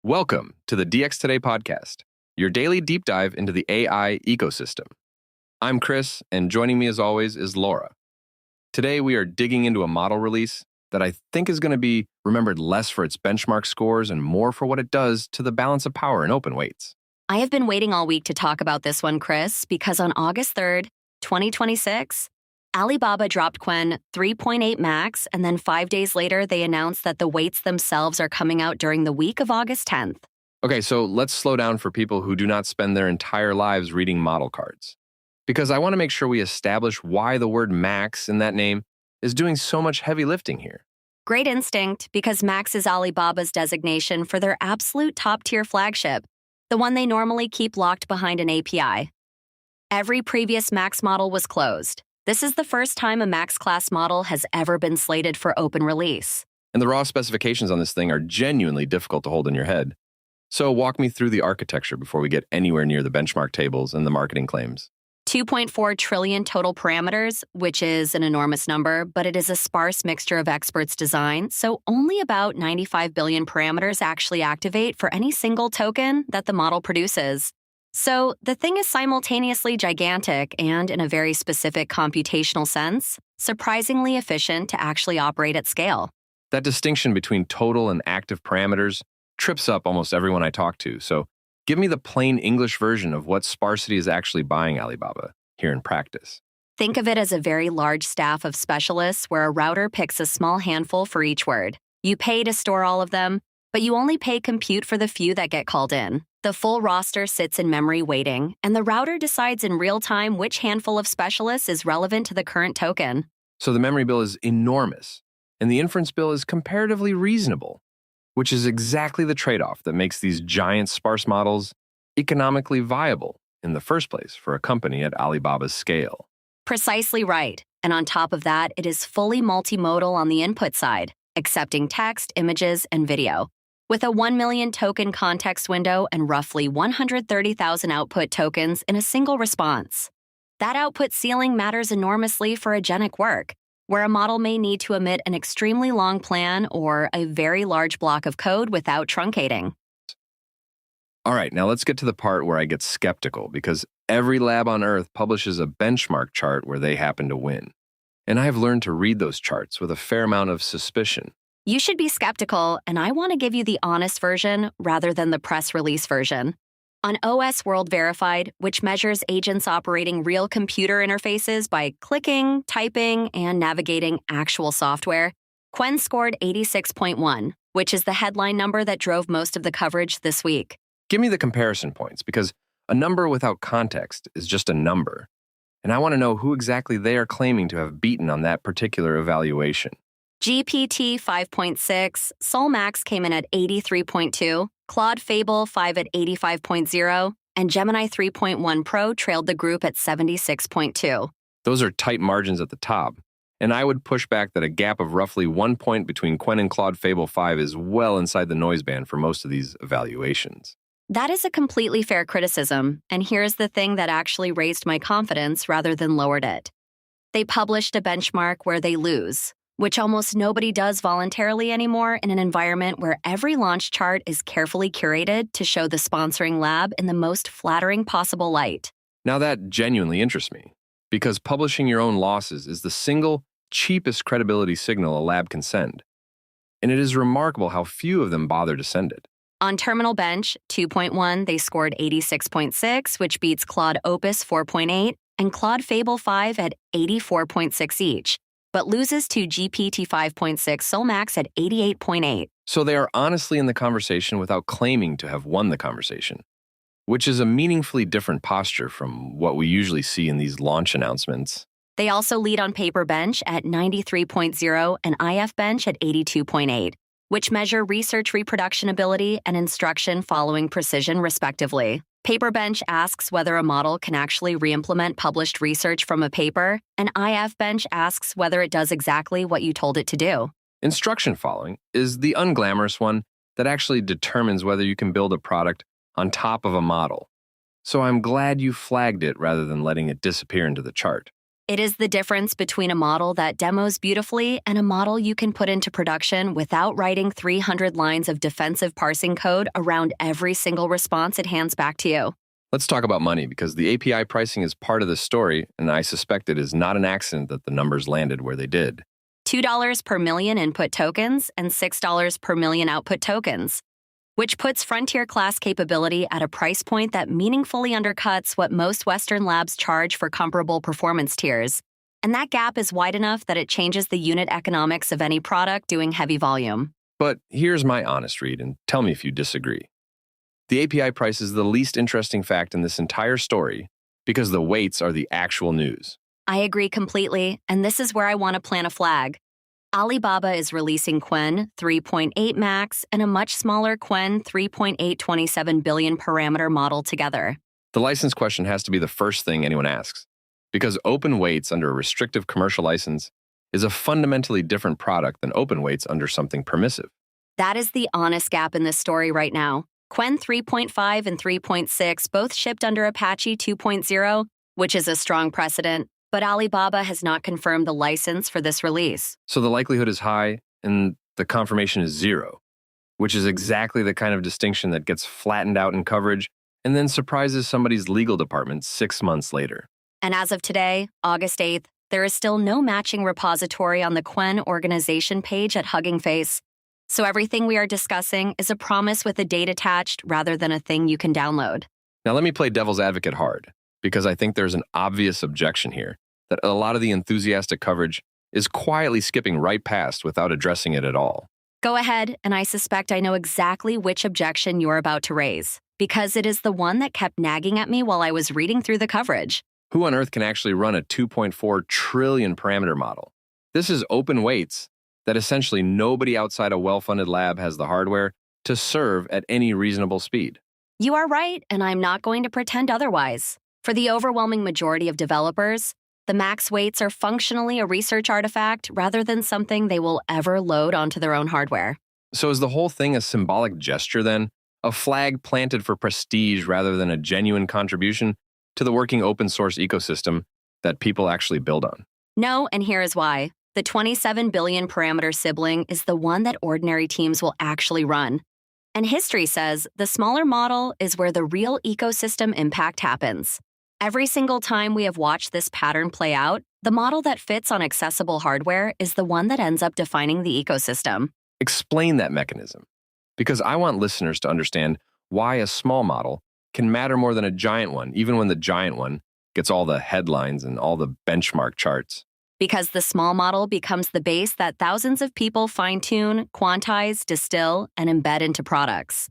Welcome to the DX Today podcast, your daily deep dive into the AI ecosystem. I'm Chris, and joining me as always is Laura. Today we are digging into a model release that I think is going to be remembered less for its benchmark scores and more for what it does to the balance of power in open weights. I have been waiting all week to talk about this one, Chris, because on August 3rd, 2026, Alibaba dropped Qwen3.8 Max, and then 5 days later, they announced that the weights themselves are coming out during the week of August 10th. Okay, so let's slow down for people who do not spend their entire lives reading model cards, because I want to make sure we establish why the word Max in that name is doing so much heavy lifting here. Great instinct, because Max is Alibaba's designation for their absolute top-tier flagship, the one they normally keep locked behind an API. Every previous Max model was closed. This is the first time a Max class model has ever been slated for open release. And the raw specifications on this thing are genuinely difficult to hold in your head. So walk me through the architecture before we get anywhere near the benchmark tables and the marketing claims. 2.4 trillion total parameters, which is an enormous number, but it is a sparse mixture of experts' design, so only about 95 billion parameters actually activate for any single token that the model produces. So the thing is simultaneously gigantic and, in a very specific computational sense, surprisingly efficient to actually operate at scale. That distinction between total and active parameters trips up almost everyone I talk to, so give me the plain English version of what sparsity is actually buying Alibaba here in practice. Think of it as a very large staff of specialists where a router picks a small handful for each word. You pay to store all of them, but you only pay compute for the few that get called in. The full roster sits in memory waiting, and the router decides in real time which handful of specialists is relevant to the current token. So the memory bill is enormous, and the inference bill is comparatively reasonable, which is exactly the trade-off that makes these giant sparse models economically viable in the first place for a company at Alibaba's scale. Precisely right. And on top of that, it is fully multimodal on the input side, accepting text, images, and video. With a 1 million token context window and roughly 130,000 output tokens in a single response. That output ceiling matters enormously for agentic work, where a model may need to emit an extremely long plan or a very large block of code without truncating. All right, now let's get to the part where I get skeptical, because every lab on Earth publishes a benchmark chart where they happen to win. And I have learned to read those charts with a fair amount of suspicion. You should be skeptical, and I want to give you the honest version rather than the press release version. On OS World Verified, which measures agents operating real computer interfaces by clicking, typing, and navigating actual software, Qwen scored 86.1, which is the headline number that drove most of the coverage this week. Give me the comparison points, because a number without context is just a number. And I want to know who exactly they are claiming to have beaten on that particular evaluation. GPT 5.6, Solmax came in at 83.2, Claude Fable 5 at 85.0, and Gemini 3.1 Pro trailed the group at 76.2. Those are tight margins at the top, and I would push back that a gap of roughly 1 point between Qwen and Claude Fable 5 is well inside the noise band for most of these evaluations. That is a completely fair criticism, and here's the thing that actually raised my confidence rather than lowered it. They published a benchmark where they lose, which almost nobody does voluntarily anymore in an environment where every launch chart is carefully curated to show the sponsoring lab in the most flattering possible light. Now that genuinely interests me, because publishing your own losses is the single cheapest credibility signal a lab can send. And it is remarkable how few of them bother to send it. On Terminal Bench 2.1, they scored 86.6, which beats Claude Opus 4.8 and Claude Fable 5 at 84.6 each, but loses to GPT 5.6 Solmax at 88.8. So they are honestly in the conversation without claiming to have won the conversation, which is a meaningfully different posture from what we usually see in these launch announcements. They also lead on Paper Bench at 93.0 and IF Bench at 82.8, which measure research reproductibility and instruction following precision, respectively. Paperbench asks whether a model can actually re-implement published research from a paper, and IF Bench asks whether it does exactly what you told it to do. Instruction following is the unglamorous one that actually determines whether you can build a product on top of a model. So I'm glad you flagged it rather than letting it disappear into the chart. It is the difference between a model that demos beautifully and a model you can put into production without writing 300 lines of defensive parsing code around every single response it hands back to you. Let's talk about money because the API pricing is part of this story, and I suspect it is not an accident that the numbers landed where they did. $2 per million input tokens and $6 per million output tokens, which puts frontier-class capability at a price point that meaningfully undercuts what most Western labs charge for comparable performance tiers. And that gap is wide enough that it changes the unit economics of any product doing heavy volume. But here's my honest read, and tell me if you disagree. The API price is the least interesting fact in this entire story because the weights are the actual news. I agree completely, and this is where I want to plant a flag. Alibaba is releasing Qwen3.8 Max and a much smaller Qwen3.8 27 billion parameter model together. The license question has to be the first thing anyone asks, because open weights under a restrictive commercial license is a fundamentally different product than open weights under something permissive. That is the honest gap in this story right now. Qwen3.5 and 3.6 both shipped under Apache 2.0, which is a strong precedent, but Alibaba has not confirmed the license for this release. So the likelihood is high and the confirmation is 0, which is exactly the kind of distinction that gets flattened out in coverage and then surprises somebody's legal department 6 months later. And as of today, August 8th, there is still no matching repository on the Qwen organization page at Hugging Face. So everything we are discussing is a promise with a date attached rather than a thing you can download. Now let me play devil's advocate hard, because I think there's an obvious objection here that a lot of the enthusiastic coverage is quietly skipping right past without addressing it at all. Go ahead, and I suspect I know exactly which objection you're about to raise, because it is the one that kept nagging at me while I was reading through the coverage. Who on earth can actually run a 2.4 trillion parameter model? This is open weights that essentially nobody outside a well-funded lab has the hardware to serve at any reasonable speed. You are right, and I'm not going to pretend otherwise. For the overwhelming majority of developers, the max weights are functionally a research artifact rather than something they will ever load onto their own hardware. So is the whole thing a symbolic gesture then? A flag planted for prestige rather than a genuine contribution to the working open source ecosystem that people actually build on? No, and here is why. The 27 billion parameter sibling is the one that ordinary teams will actually run. And history says the smaller model is where the real ecosystem impact happens. Every single time we have watched this pattern play out, the model that fits on accessible hardware is the one that ends up defining the ecosystem. Explain that mechanism, because I want listeners to understand why a small model can matter more than a giant one, even when the giant one gets all the headlines and all the benchmark charts. Because the small model becomes the base that thousands of people fine-tune, quantize, distill, and embed into products.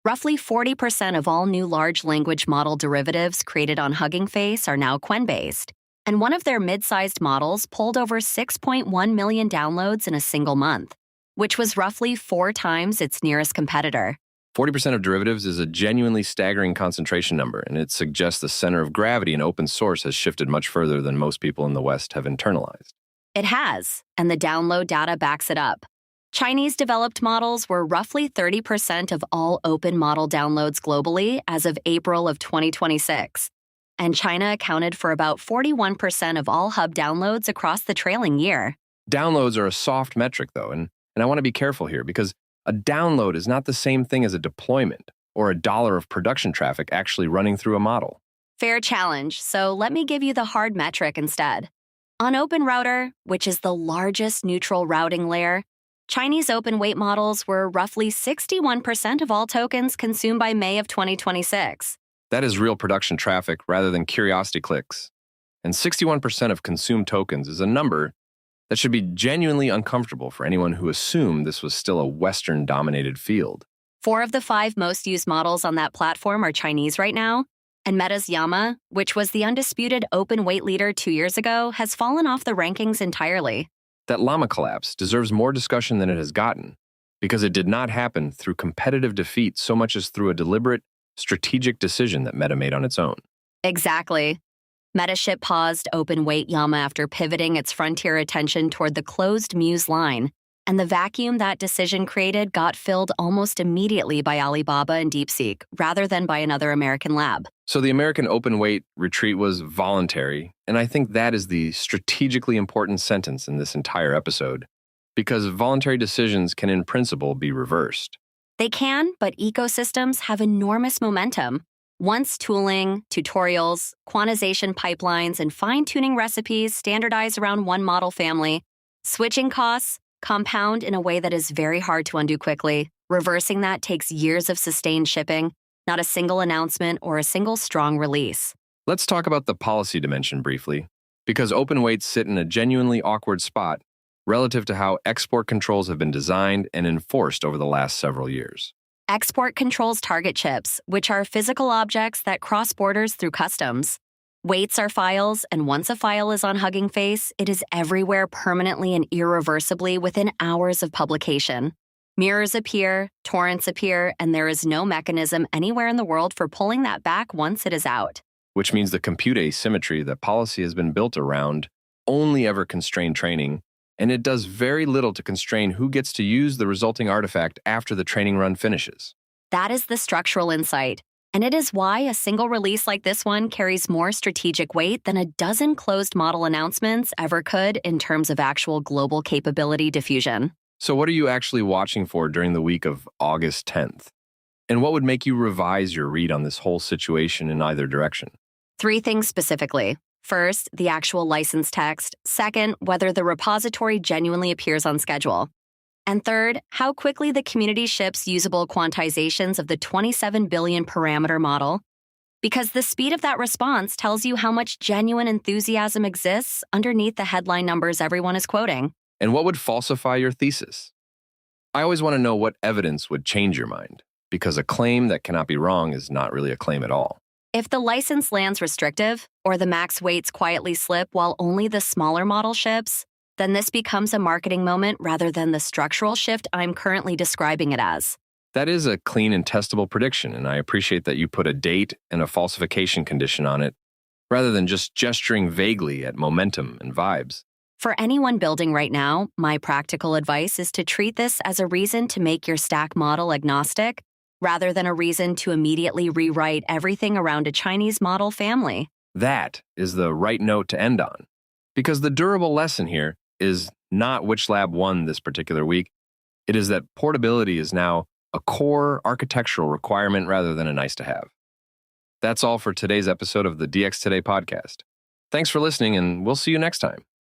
Roughly 40% of all new large language model derivatives created on Hugging Face are now Qwen-based, and one of their mid-sized models pulled over 6.1 million downloads in a single month, which was roughly 4 times its nearest competitor. 40% of derivatives is a genuinely staggering concentration number, and it suggests the center of gravity in open source has shifted much further than most people in the West have internalized. It has, and the download data backs it up. Chinese-developed models were roughly 30% of all open model downloads globally as of April of 2026, and China accounted for about 41% of all hub downloads across the trailing year. Downloads are a soft metric, though, and I want to be careful here because a download is not the same thing as a deployment or a dollar of production traffic actually running through a model. Fair challenge, so let me give you the hard metric instead. On OpenRouter, which is the largest neutral routing layer, Chinese open weight models were roughly 61% of all tokens consumed by May of 2026. That is real production traffic rather than curiosity clicks. And 61% of consumed tokens is a number that should be genuinely uncomfortable for anyone who assumed this was still a Western-dominated field. 4 of the 5 most used models on that platform are Chinese right now, and Meta's Llama, which was the undisputed open weight leader 2 years ago, has fallen off the rankings entirely. That Llama collapse deserves more discussion than it has gotten, because it did not happen through competitive defeat so much as through a deliberate, strategic decision that Meta made on its own. Exactly. Metaship paused open weight Llama after pivoting its frontier attention toward the closed Muse line, And the vacuum that decision created got filled almost immediately by Alibaba and DeepSeek, rather than by another American lab. So the American open weight retreat was voluntary, and I think that is the strategically important sentence in this entire episode, because voluntary decisions can in principle be reversed. They can, but ecosystems have enormous momentum. Once tooling, tutorials, quantization pipelines, and fine-tuning recipes standardize around one model family, switching costs compound in a way that is very hard to undo quickly. Reversing that takes years of sustained shipping, not a single announcement or a single strong release. Let's talk about the policy dimension briefly, because open weights sit in a genuinely awkward spot relative to how export controls have been designed and enforced over the last several years. Export controls target chips, which are physical objects that cross borders through customs. Weights are files, and once a file is on Hugging Face, it is everywhere permanently and irreversibly within hours of publication. Mirrors appear, torrents appear, and there is no mechanism anywhere in the world for pulling that back once it is out. Which means the compute asymmetry that policy has been built around only ever constrain training, and it does very little to constrain who gets to use the resulting artifact after the training run finishes. That is the structural insight, and it is why a single release like this one carries more strategic weight than a dozen closed model announcements ever could in terms of actual global capability diffusion. So what are you actually watching for during the week of August 10th? And what would make you revise your read on this whole situation in either direction? 3 things specifically. First, the actual license text. Second, whether the repository genuinely appears on schedule. And third, how quickly the community ships usable quantizations of the 27 billion parameter model. Because the speed of that response tells you how much genuine enthusiasm exists underneath the headline numbers everyone is quoting. And what would falsify your thesis? I always want to know what evidence would change your mind, because a claim that cannot be wrong is not really a claim at all. If the license lands restrictive, or the max weights quietly slip while only the smaller model ships, then this becomes a marketing moment rather than the structural shift I'm currently describing it as. That is a clean and testable prediction, and I appreciate that you put a date and a falsification condition on it, rather than just gesturing vaguely at momentum and vibes. For anyone building right now, my practical advice is to treat this as a reason to make your stack model agnostic, rather than a reason to immediately rewrite everything around a Chinese model family. That is the right note to end on, because the durable lesson here is not which lab won this particular week. It is that portability is now a core architectural requirement rather than a nice to have. That's all for today's episode of the DX Today podcast. Thanks for listening, and we'll see you next time.